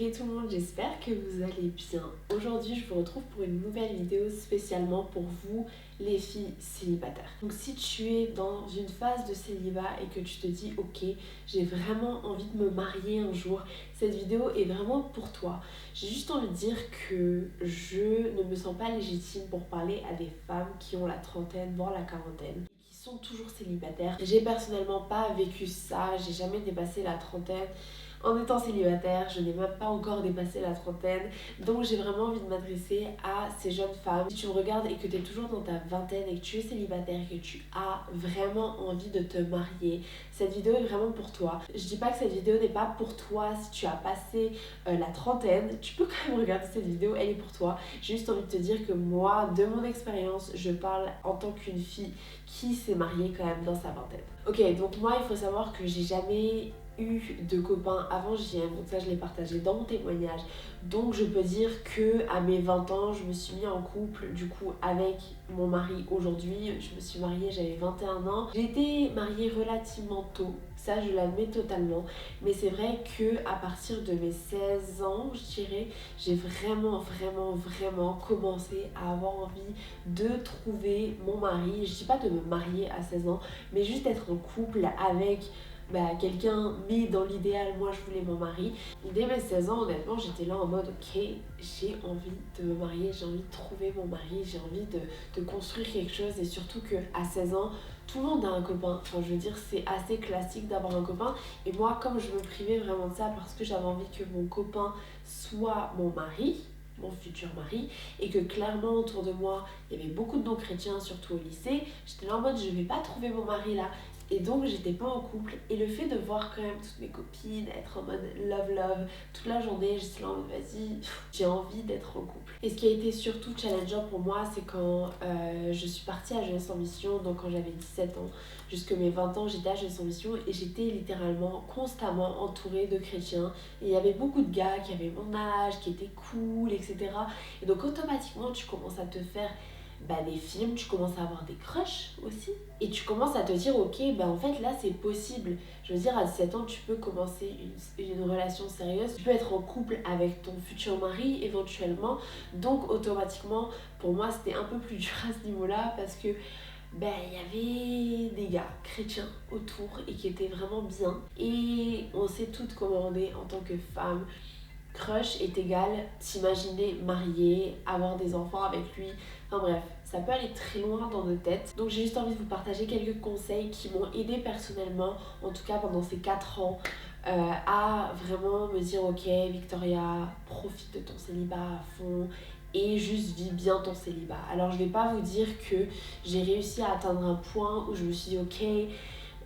Hey tout le monde, j'espère que vous allez bien. Aujourd'hui, je vous retrouve pour une nouvelle vidéo spécialement pour vous, les filles célibataires. Donc si tu es dans une phase de célibat et que tu te dis ok, j'ai vraiment envie de me marier un jour, cette vidéo est vraiment pour toi. J'ai juste envie de dire que je ne me sens pas légitime pour parler à des femmes qui ont la trentaine, voire la quarantaine, qui sont toujours célibataires. J'ai personnellement pas vécu ça, j'ai jamais dépassé la trentaine. En étant célibataire, je n'ai même pas encore dépassé la trentaine, donc j'ai vraiment envie de m'adresser à ces jeunes femmes. Si tu me regardes et que tu es toujours dans ta vingtaine et que tu es célibataire et que tu as vraiment envie de te marier, cette vidéo est vraiment pour toi. Je dis pas que cette vidéo n'est pas pour toi si tu as passé la trentaine, tu peux quand même regarder cette vidéo, elle est pour toi. J'ai juste envie de te dire que moi, de mon expérience, je parle en tant qu'une fille qui s'est mariée quand même dans sa vingtaine. Ok, donc moi il faut savoir que j'ai jamais eu de copains avant JM, donc ça je l'ai partagé dans mon témoignage. Donc je peux dire que à mes 20 ans, je me suis mis en couple du coup avec mon mari aujourd'hui. Je me suis mariée, j'avais 21 ans. J'ai été mariée relativement tôt, ça je l'admets totalement. Mais c'est vrai que à partir de mes 16 ans, je dirais, j'ai vraiment commencé à avoir envie de trouver mon mari. Je dis pas de me marier à 16 ans, mais juste d'être en couple avec quelqu'un, mais dans l'idéal, moi je voulais mon mari. Dès mes 16 ans, honnêtement, j'étais là en mode ok, j'ai envie de me marier, j'ai envie de trouver mon mari, j'ai envie de construire quelque chose, et surtout qu'à 16 ans, tout le monde a un copain. Enfin, je veux dire, c'est assez classique d'avoir un copain. Et moi, comme je me privais vraiment de ça parce que j'avais envie que mon copain soit mon mari, mon futur mari, et que clairement autour de moi il y avait beaucoup de non-chrétiens, surtout au lycée, j'étais là en mode je vais pas trouver mon mari là. Et donc j'étais pas en couple, et le fait de voir quand même toutes mes copines être en mode love toute la journée, j'étais là en mode vas-y, j'ai envie d'être en couple. Et ce qui a été surtout challengeant pour moi, c'est quand je suis partie à Jeunesse en Mission, donc quand j'avais 17 ans, jusque mes 20 ans j'étais à Jeunesse en Mission, et j'étais littéralement constamment entourée de chrétiens, et il y avait beaucoup de gars qui avaient mon âge, qui étaient cool, etc. Et donc automatiquement tu commences à te faire des films, tu commences à avoir des crushs aussi, et tu commences à te dire ok, en fait là c'est possible. Je veux dire, à 17 ans tu peux commencer une relation sérieuse, tu peux être en couple avec ton futur mari éventuellement. Donc automatiquement pour moi c'était un peu plus dur à ce niveau là, parce que il y avait des gars chrétiens autour et qui étaient vraiment bien, et on sait toutes comment on est en tant que femme. Crush est égal t'imaginer mariée, avoir des enfants avec lui, enfin bref, ça peut aller très loin dans nos têtes. Donc j'ai juste envie de vous partager quelques conseils qui m'ont aidé personnellement, en tout cas pendant ces 4 ans, à vraiment me dire ok Victoria, profite de ton célibat à fond et juste vis bien ton célibat. Alors je vais pas vous dire que j'ai réussi à atteindre un point où je me suis dit ok,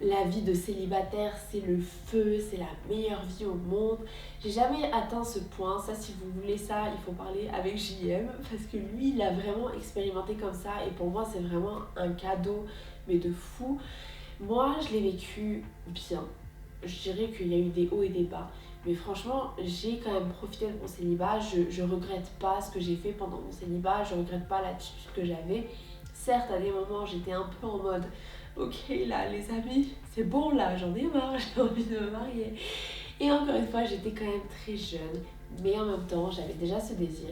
la vie de célibataire c'est le feu, c'est la meilleure vie au monde. J'ai jamais atteint ce point. Ça, si vous voulez ça, il faut parler avec JM, parce que lui il a vraiment expérimenté comme ça, et pour moi c'est vraiment un cadeau mais de fou. Moi je l'ai vécu bien, je dirais qu'il y a eu des hauts et des bas, mais franchement j'ai quand même profité de mon célibat. Je regrette pas ce que j'ai fait pendant mon célibat, je regrette pas l'attitude que j'avais. Certes à des moments j'étais un peu en mode ok là les amis c'est bon là, j'en ai marre, j'ai envie de me marier. Et encore une fois j'étais quand même très jeune, mais en même temps j'avais déjà ce désir.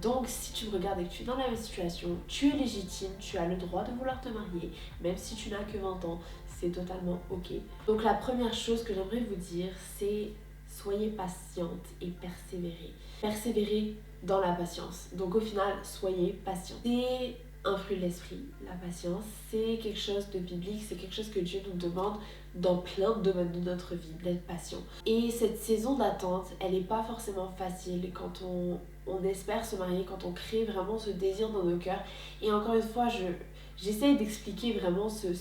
Donc si tu me regardes et que tu es dans la même situation, tu es légitime, tu as le droit de vouloir te marier, même si tu n'as que 20 ans, c'est totalement ok. Donc la première chose que j'aimerais vous dire, c'est soyez patiente et persévérez. Persévérez dans la patience. Donc au final, soyez patient. C'est un fruit de l'esprit, la patience. C'est quelque chose de biblique, c'est quelque chose que Dieu nous demande dans plein de domaines de notre vie, d'être patient. Et cette saison d'attente, elle n'est pas forcément facile quand on espère se marier, quand on crée vraiment ce désir dans nos cœurs. Et encore une fois, j'essaie d'expliquer vraiment ce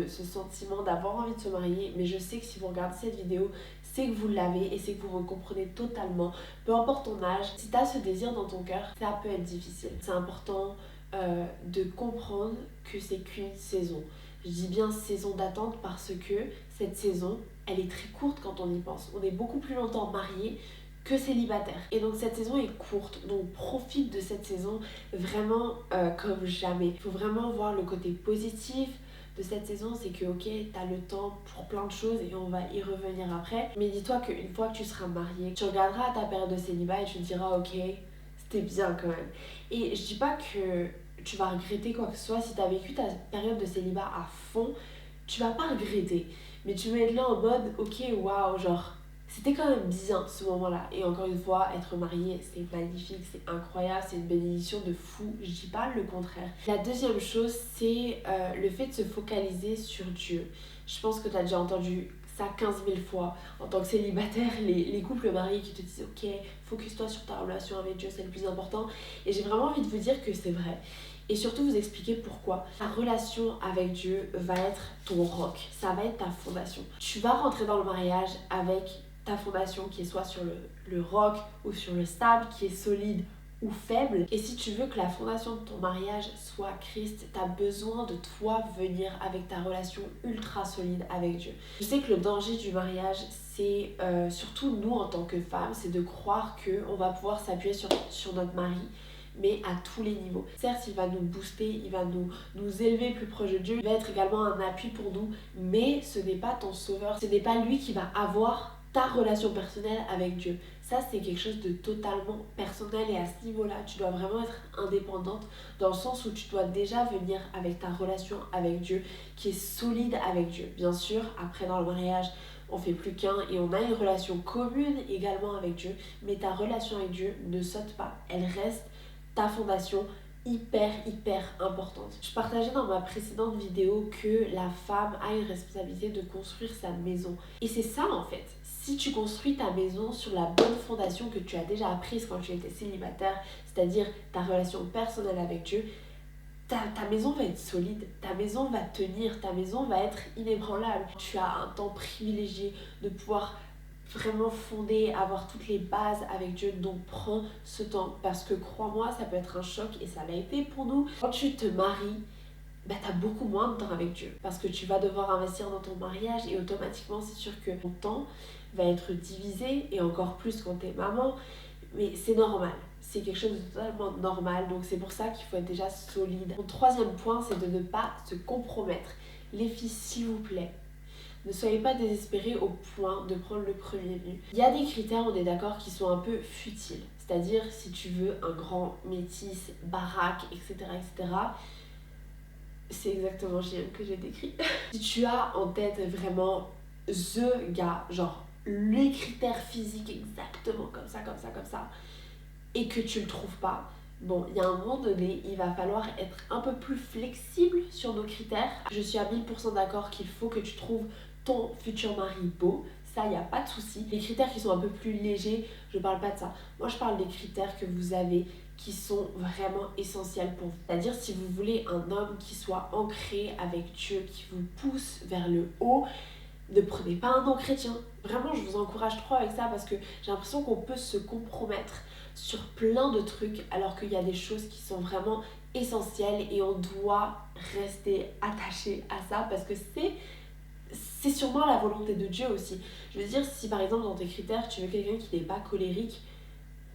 sentiment d'avoir envie de se marier, mais je sais que si vous regardez cette vidéo, c'est que vous l'avez et c'est que vous me comprenez totalement. Peu importe ton âge, si tu as ce désir dans ton cœur, ça peut être difficile. C'est important de comprendre que c'est qu'une saison. Je dis bien saison d'attente parce que cette saison, elle est très courte quand on y pense. On est beaucoup plus longtemps mariés que célibataire. Et donc cette saison est courte, donc profite de cette saison vraiment comme jamais. Il faut vraiment voir le côté positif de cette saison, c'est que ok, t'as le temps pour plein de choses et on va y revenir après. Mais dis-toi qu'une fois que tu seras mariée, tu regarderas ta période de célibat et tu te diras ok, c'était bien quand même. Et je dis pas que tu vas regretter quoi que ce soit. Si t'as vécu ta période de célibat à fond, tu vas pas regretter. Mais tu vas être là en mode ok, waouh, genre c'était quand même bien ce moment-là. Et encore une fois, être marié, c'est magnifique, c'est incroyable, c'est une bénédiction de fou. Je dis pas le contraire. La deuxième chose, c'est le fait de se focaliser sur Dieu. Je pense que tu as déjà entendu ça 15 000 fois. En tant que célibataire, les couples mariés qui te disent ok, focus-toi sur ta relation avec Dieu, c'est le plus important. Et j'ai vraiment envie de vous dire que c'est vrai. Et surtout vous expliquer pourquoi. Ta relation avec Dieu va être ton roc, ça va être ta fondation. Tu vas rentrer dans le mariage avec ta fondation qui est soit sur le roc ou sur le sable, qui est solide ou faible. Et si tu veux que la fondation de ton mariage soit Christ, tu as besoin de toi venir avec ta relation ultra solide avec Dieu. Je sais que le danger du mariage, c'est surtout nous en tant que femmes, c'est de croire qu'on va pouvoir s'appuyer sur notre mari, mais à tous les niveaux. Certes, il va nous booster, il va nous élever plus proche de Dieu, il va être également un appui pour nous, mais ce n'est pas ton sauveur, ce n'est pas lui qui va avoir ta relation personnelle avec Dieu. Ça, c'est quelque chose de totalement personnel et à ce niveau-là, tu dois vraiment être indépendante dans le sens où tu dois déjà venir avec ta relation avec Dieu qui est solide avec Dieu. Bien sûr, après dans le mariage, on fait plus qu'un et on a une relation commune également avec Dieu, mais ta relation avec Dieu ne saute pas, elle reste ta fondation hyper importante. Je partageais dans ma précédente vidéo que la femme a une responsabilité de construire sa maison. Et c'est ça en fait. Si tu construis ta maison sur la bonne fondation que tu as déjà apprise quand tu étais célibataire, c'est-à-dire ta relation personnelle avec Dieu, ta maison va être solide, ta maison va tenir, ta maison va être inébranlable. Tu as un temps privilégié de pouvoir vraiment fonder, avoir toutes les bases avec Dieu, donc prends ce temps parce que crois-moi, ça peut être un choc et ça l'a été pour nous. Quand tu te maries, bah, tu as beaucoup moins de temps avec Dieu parce que tu vas devoir investir dans ton mariage et automatiquement c'est sûr que ton temps va être divisé et encore plus quand tu es maman, mais c'est normal. C'est quelque chose de totalement normal, donc c'est pour ça qu'il faut être déjà solide. Mon troisième point, c'est de ne pas se compromettre. Les filles, s'il vous plaît, ne soyez pas désespérés au point de prendre le premier venu. Il y a des critères, on est d'accord, qui sont un peu futiles. C'est-à-dire, si tu veux un grand métis, baraque, etc., etc., c'est exactement JM que j'ai décrit. Si tu as en tête vraiment the gars, genre les critères physiques exactement comme ça, et que tu le trouves pas, bon, il y a un moment donné, il va falloir être un peu plus flexible sur nos critères. Je suis à 1000% d'accord qu'il faut que tu trouves ton futur mari beau, ça, il n'y a pas de souci. Les critères qui sont un peu plus légers, je parle pas de ça. Moi, je parle des critères que vous avez qui sont vraiment essentiels pour vous. C'est-à-dire, si vous voulez un homme qui soit ancré avec Dieu, qui vous pousse vers le haut, ne prenez pas un non chrétien. Vraiment, je vous encourage trop avec ça parce que j'ai l'impression qu'on peut se compromettre sur plein de trucs alors qu'il y a des choses qui sont vraiment essentielles et on doit rester attaché à ça parce que c'est sûrement la volonté de Dieu aussi. Je veux dire, si par exemple dans tes critères tu veux quelqu'un qui n'est pas colérique,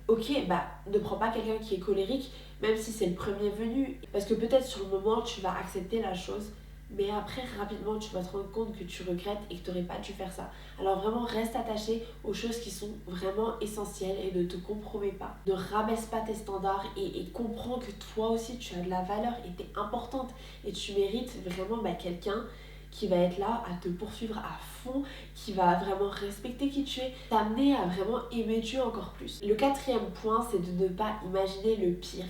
ok, bah ne prends pas quelqu'un qui est colérique, même si c'est le premier venu. Parce que peut-être sur le moment tu vas accepter la chose, mais après rapidement tu vas te rendre compte que tu regrettes et que tu n'aurais pas dû faire ça. Alors vraiment reste attaché aux choses qui sont vraiment essentielles et ne te compromets pas. Ne rabaisse pas tes standards et comprends que toi aussi tu as de la valeur et tu es importante et tu mérites vraiment quelqu'un qui va être là à te poursuivre à fond, qui va vraiment respecter qui tu es, t'amener à vraiment aimer Dieu encore plus. Le quatrième point, c'est de ne pas imaginer le pire.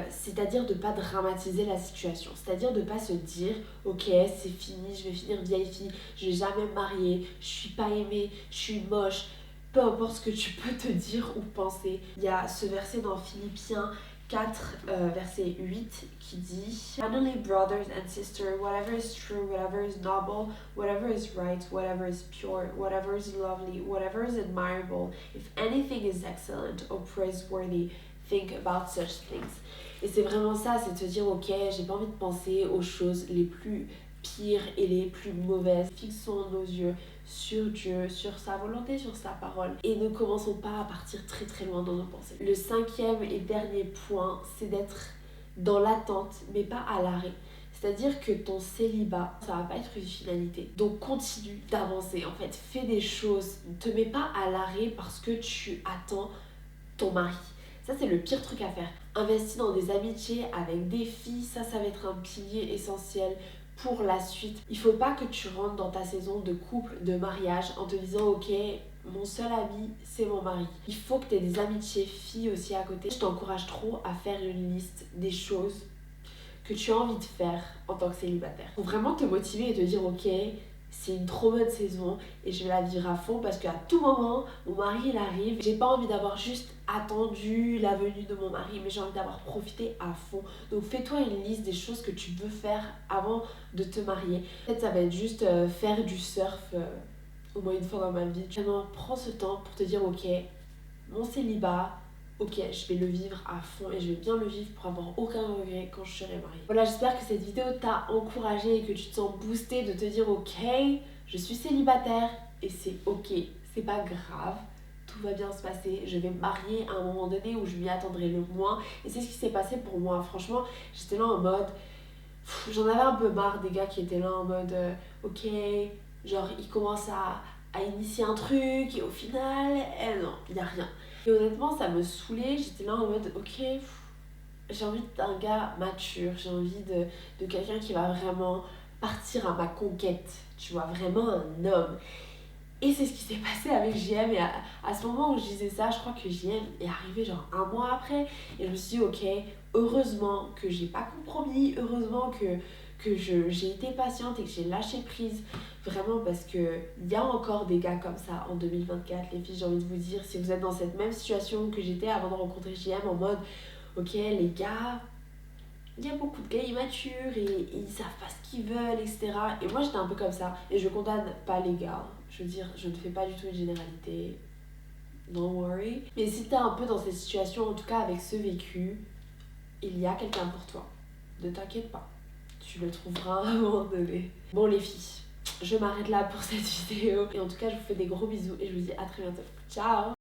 C'est-à-dire de ne pas dramatiser la situation, c'est-à-dire de ne pas se dire ok c'est fini, je vais finir vieille fille, je vais jamais me marier, je suis pas aimée, je suis moche, peu importe ce que tu peux te dire ou penser. Il y a ce verset dans Philippiens 4, verset 8 qui dit Finally, brothers and sisters, whatever is true, whatever is noble, whatever is right, whatever is pure, whatever is lovely, whatever is admirable, if anything is excellent or praiseworthy, think about such things. Et c'est vraiment ça, c'est de se dire ok, j'ai pas envie de penser aux choses les plus pires et les plus mauvaises. Fixons nos yeux sur Dieu, sur sa volonté, sur sa parole. Et ne commençons pas à partir très très loin dans nos pensées. Le cinquième et dernier point, c'est d'être dans l'attente, mais pas à l'arrêt. C'est-à-dire que ton célibat, ça va pas être une finalité. Donc continue d'avancer en fait, fais des choses, ne te mets pas à l'arrêt parce que tu attends ton mari. Ça, c'est le pire truc à faire. Investis dans des amitiés avec des filles, ça va être un pilier essentiel pour la suite. Il faut pas que tu rentres dans ta saison de couple, de mariage en te disant ok, mon seul ami, c'est mon mari. Il faut que tu aies des amitiés filles aussi à côté. Je t'encourage trop à faire une liste des choses que tu as envie de faire en tant que célibataire. Faut vraiment te motiver et te dire ok, c'est une trop bonne saison et je vais la vivre à fond parce qu'à tout moment, mon mari il arrive. J'ai pas envie d'avoir juste attendu la venue de mon mari, mais j'ai envie d'avoir profité à fond. Donc fais-toi une liste des choses que tu veux faire avant de te marier. Peut-être ça va être juste faire du surf au moins une fois dans ma vie. Vraiment, prends ce temps pour te dire ok, mon célibat, ok, je vais le vivre à fond et je vais bien le vivre pour avoir aucun regret quand je serai mariée. Voilà, j'espère que cette vidéo t'a encouragé et que tu te sens boostée de te dire ok, je suis célibataire et c'est ok, c'est pas grave, tout va bien se passer, je vais me marier à un moment donné où je m'y attendrai le moins. Et c'est ce qui s'est passé pour moi, franchement, j'étais là en mode, j'en avais un peu marre des gars qui étaient là en mode ok, genre ils commencent à initier un truc et au final, non, il n'y a rien. Et honnêtement, ça me saoulait. J'étais là en mode, ok, j'ai envie d'un gars mature, j'ai envie de quelqu'un qui va vraiment partir à ma conquête, tu vois, vraiment un homme. Et c'est ce qui s'est passé avec JM. Et à ce moment où je disais ça, je crois que JM est arrivé genre un mois après. Et je me suis dit, ok, heureusement que j'ai pas compromis, heureusement que j'ai été patiente et que j'ai lâché prise. Vraiment parce que il y a encore des gars comme ça en 2024. Les filles, j'ai envie de vous dire, si vous êtes dans cette même situation que j'étais avant de rencontrer JM, en mode, ok, les gars, il y a beaucoup de gars immatures et ils savent pas ce qu'ils veulent, etc. Et moi j'étais un peu comme ça. Et je condamne pas les gars. Je veux dire, je ne fais pas du tout une généralité. Don't worry. Mais si t'es un peu dans cette situation, en tout cas avec ce vécu, il y a quelqu'un pour toi. Ne t'inquiète pas. Tu le trouveras à un moment donné. Bon les filles, je m'arrête là pour cette vidéo. Et en tout cas, je vous fais des gros bisous et je vous dis à très bientôt. Ciao!